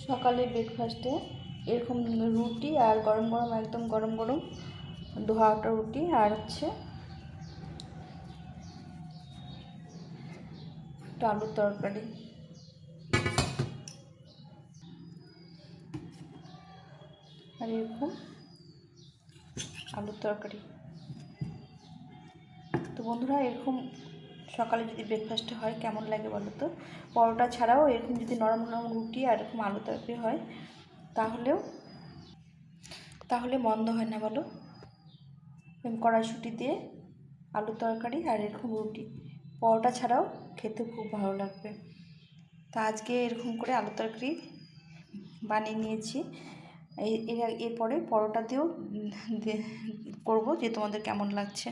সকালে ব্রেকফাস্টে এরকম রুটি আর গরম গরম একদম গরম গরম ধোয়াটা রুটি আর হচ্ছে একটু আলুর তরকারি। আর এরকম আলুর তরকারি। তো বন্ধুরা, এরকম সকালে যদি ব্রেকফাস্টে হয় কেমন লাগে বলো তো? পরোটা ছাড়াও এরকম যদি নরম নরম রুটি আর এরকম আলু তরকারি হয় তাহলে মন্দ হয় না বলো? কড়াইশুঁটি দিয়ে আলু তরকারি আর এরকম রুটি পরোটা ছাড়াও খেতে খুব ভালো লাগবে। তা আজকে এরকম করে আলু তরকারি বানিয়ে নিয়েছি। এরপরে পরোটা দিয়েও করবো, যে তোমাদের কেমন লাগছে।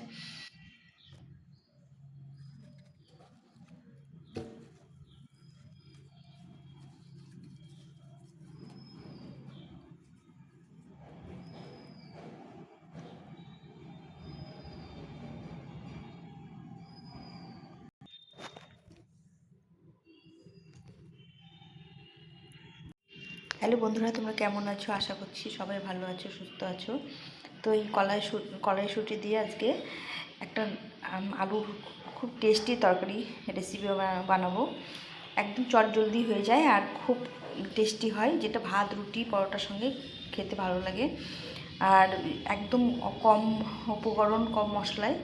হ্যালো বন্ধুরা, তোমরা কেমন আছো? আশা করছি সবাই ভালো আছো, সুস্থ আছো। তো এই কড়াইশুঁটি দিয়ে আজকে একটা আলুর খুব টেস্টি তরকারি রেসিপি বানাবো। একদম চটজলদি হয়ে যায় আর খুব টেস্টি হয়, যেটা ভাত রুটি পরোটার সঙ্গে খেতে ভালো লাগে। আর একদম কম উপকরণ কম মশলায়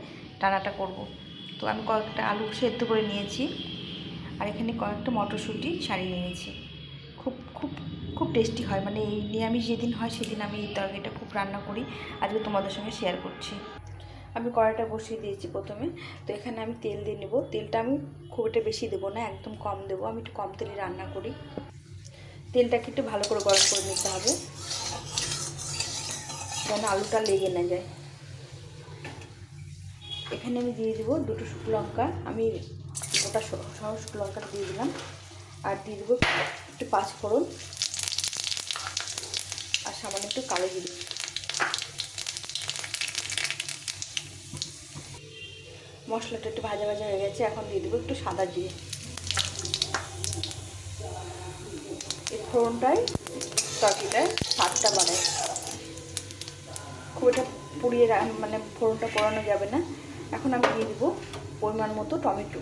রান্নাটা করব। তো আমি কয়েকটা আলু সেদ্ধ করে নিয়েছি আর এখানে কয়েকটা মটরশুঁটি ছাড়িয়ে নিয়েছি। খুব খুব খুব টেস্টি হয়, মানে এই নিরামিষ যেদিন হয় সেদিন আমি এই তরকারিটা খুব রান্না করি। আজকে তোমাদের সঙ্গে শেয়ার করছি। আমি কড়াইটা বসিয়ে দিয়েছি প্রথমে। তো এখানে আমি তেল দিয়ে নেব। তেলটা আমি খুব একটা বেশি দেবো না, একদম কম দেবো। আমি একটু কম তেলে রান্না করি। তেলটাকে একটু ভালো করে গরম করে নিতে হবে যেন আলুটা লেগে না যায়। এখানে আমি দিয়ে দেবো দুটো শুকনো লঙ্কা। আমি গোটা সহ শুকনো লঙ্কাটা দিয়ে দিলাম। আর দিয়ে দেবো একটু পাঁচফোড়ন আর সামান্য একটু কালো জিরে। মশলাটা একটু ভাজা ভাজা হয়ে গেছে, এখন দিয়ে দেবো একটু সাদা জিরে। এই ফোড়নটাই তরকারিটায় স্বাদটা বাড়ায়। খুব এটা পুড়িয়ে মানে ফোড়নটা পোড়ানো যাবে না। এখন আমি দিয়ে দেবো পরিমাণ মতো টমেটো।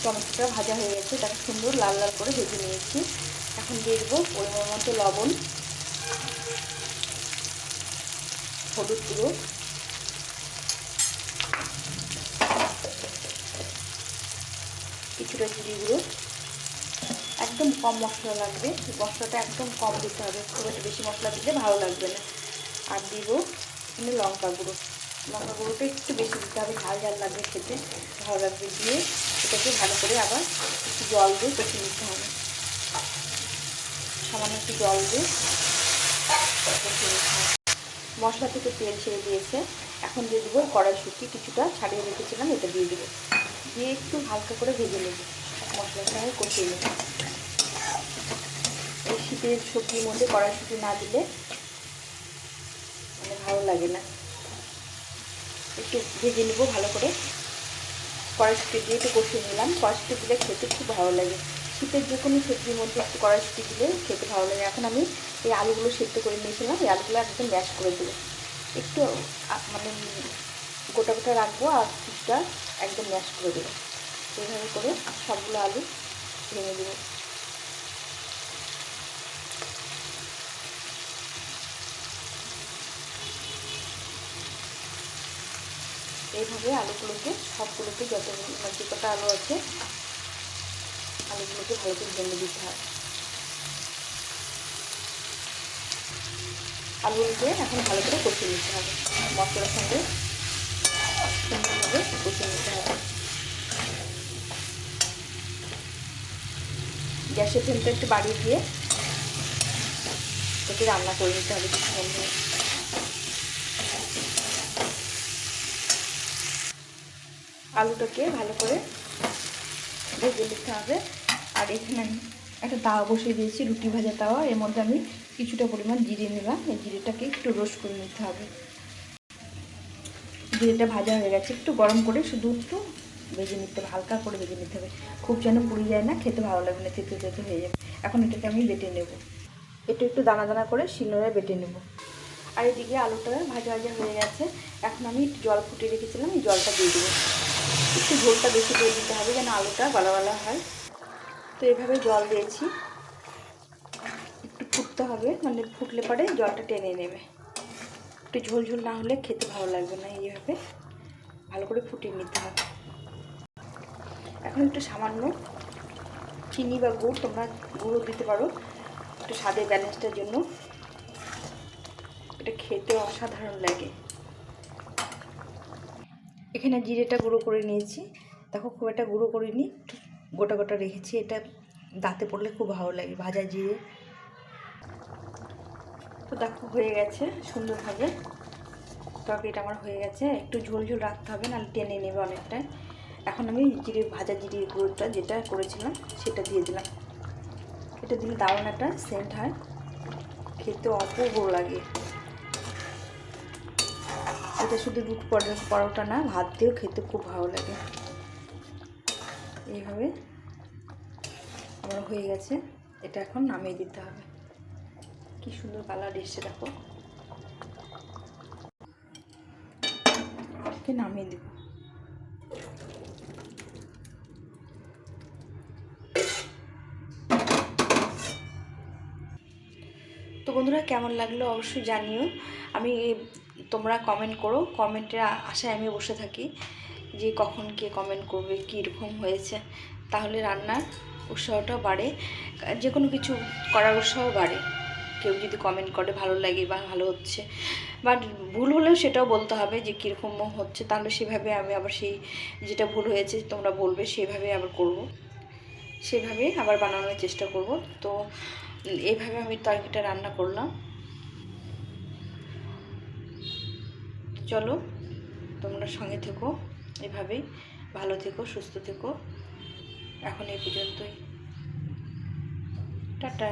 টমেটোটা ভাজা হয়ে গেছে, তাকে সুন্দর লাল লাল করে ভেজে নিয়েছি। এখন দিয়ে দেবো পরিমাণ মতো লবণ, হলুদ গুঁড়ো, কিছুটা জিরে গুঁড়ো। একদম কম মশলা লাগবে, মশলাটা একদম কম দিতে হবে, খুব একটা বেশি মশলা দিলে ভালো লাগবে না। আর দিব এখানে লঙ্কা গুঁড়ো। লঙ্কা গুঁড়োটা একটু বেশি দিতে হবে, ঝাল ঝাল লাগবে, খেতে ভালো লাগবে। দিয়ে এটাকে ভালো করে আবার একটু জল দিয়ে কষিয়ে নিতে হবে। সামান্য একটু জল দিয়ে কষিয়ে নিতে হবে। মশলা থেকে তেল ছেড়ে দিয়েছে। এখন দিয়ে দেবো কড়াইশুঁটি, কিছুটা ছাড়িয়ে রেখেছিলাম, এটা দিয়ে দেবো। দিয়ে একটু হালকা করে ভেজে নেব, মশলার সঙ্গে কষিয়ে নেব। এই শীতের সবজির মধ্যে কড়াইশুঁটি না দিলে মানে ভালো লাগে না। একটু ভেজে নেব ভালো করে। কড়াইশুঁটি দিয়ে একটু কষিয়ে নিলাম। কড়াইশুঁটি দিলে খেতে খুব ভালো লাগে। শীতের যে কোনো সবজির মধ্যে একটু কড়াইশুঁটি দিলে খেতে ভালো লাগে। এখন আমি এই আলুগুলো সেদ্ধ করে নিয়েছিলাম, এই আলুগুলো একদম ম্যাশ করে দেবো। একটু মানে গোটা গোটা রাখবো আর কিছুটা একদম ম্যাশ করে দেবো। এইভাবে করে সবগুলো আলু ভেঙে দেবো। এইভাবে আলুগুলোকে সবগুলোকে যে কটা আলু আছে আলুগুলোকে ভালো করে ভেঙে দিতে হবে। আলুগুলোকে এখন ভালো করে কষিয়ে নিতে হবে, মশলার সঙ্গে সুন্দরভাবে কষিয়ে নিতে হবে। গ্যাসের ফ্লেমটা একটু বাড়িয়ে দিয়ে এটাকে রান্না করে নিতে হবে কিছুক্ষণ ধরে। আলুটাকে ভালো করে ভেজে নিতে হবে। আর এখানে আমি একটা তাওয়া বসিয়ে দিয়েছি, রুটি ভাজা তাওয়া। এর মধ্যে আমি কিছুটা পরিমাণ জিরে নিলাম। এই জিরেটাকে একটু রোস্ট করে নিতে হবে। জিরেটা ভাজা হয়ে গেছে, একটু গরম করে শুধু একটু ভেজে নিতে হবে, হালকা করে ভেজে নিতে হবে, খুব যেন পুড়ে যায় না, খেতে ভালো লাগবে না, তেতো তেতো হয়ে যাবে। এখন এটাকে আমি বেটে নেব, একটু একটু দানা দানা করে শিলনোড়ায় বেটে নেব। আর এদিকে আলুটা ভাজা ভাজা হয়ে গেছে। এখন আমি একটু জল ফুটিয়ে রেখেছিলাম, এই জলটা দিয়ে দেবো। একটু ঝোলটা বেশি করে দিতে হবে যেন আলুটা গলা গলা হয়। তো এভাবে জল দিয়েছি, একটু ফুটতে হবে, মানে ফুটলে পরে জলটা টেনে নেবে। একটু ঝোল ঝোল না হলে খেতে ভালো লাগবে না, এইভাবে ভালো করে ফুটিয়ে নিতে হবে। এখন একটু সামান্য চিনি বা গুড়, তোমরা গুঁড়ো দিতে পারো একটু স্বাদের ব্যালেন্সটার জন্য, এটা খেতে অসাধারণ লাগে। এখানে জিরেটা গুঁড়ো করে নিয়েছি, দেখো খুব একটা গুঁড়ো করিনি, গোটা গোটা রেখেছি, এটা দাঁতে পড়লে খুব ভালো লাগে ভাজা জিরে। তো দেখো হয়ে গেছে সুন্দরভাবে, তরকারিটা আমার হয়ে গেছে। একটু ঝোল ঝোল রাখতে হবে, নাহলে টেনে নেবে অনেকটাই। এখন আমি ভাজা জিরে গুঁড়োটা যেটা করেছিলাম সেটা দিয়ে দিলাম। এটা দিলে দারুণ একটা সেন্ট হয়, খেতে অপূর্ব লাগে। এটা শুধু রুটি পরোটা না, ভাত দিয়েও খেতে খুব ভালো লাগে। এইভাবে আমার হয়ে গেছে, এটা এখন নামিয়ে দিতে হবে। কি সুন্দর কালার এসছে দেখো, নামিয়ে দেব। তো বন্ধুরা কেমন লাগলো অবশ্যই জানিও। আমি তোমরা কমেন্ট করো, কমেন্টের আশায় আমি বসে থাকি যে কখন কে কমেন্ট করবে কীরকম হয়েছে, তাহলে রান্নার উৎসাহটাও বাড়ে, যে কোনো কিছু করার উৎসাহ বাড়ে। কেউ যদি কমেন্ট করে ভালো লাগে বা ভালো হচ্ছে, বা ভুল হলেও সেটাও বলতে হবে যে কীরকম হচ্ছে, তাহলে সেভাবে আমি আবার সেই যেটা ভুল হয়েছে তোমরা বলবে, সেভাবে আবার করব, সেভাবে আবার বানানোর চেষ্টা করব। তো এইভাবে আমি তরকারিটা রান্না করলাম। চলো তোমরা সঙ্গে থেকো, এভাবেই ভালো থেকো, সুস্থ থেকো। এখন এই পর্যন্তই, টাটা।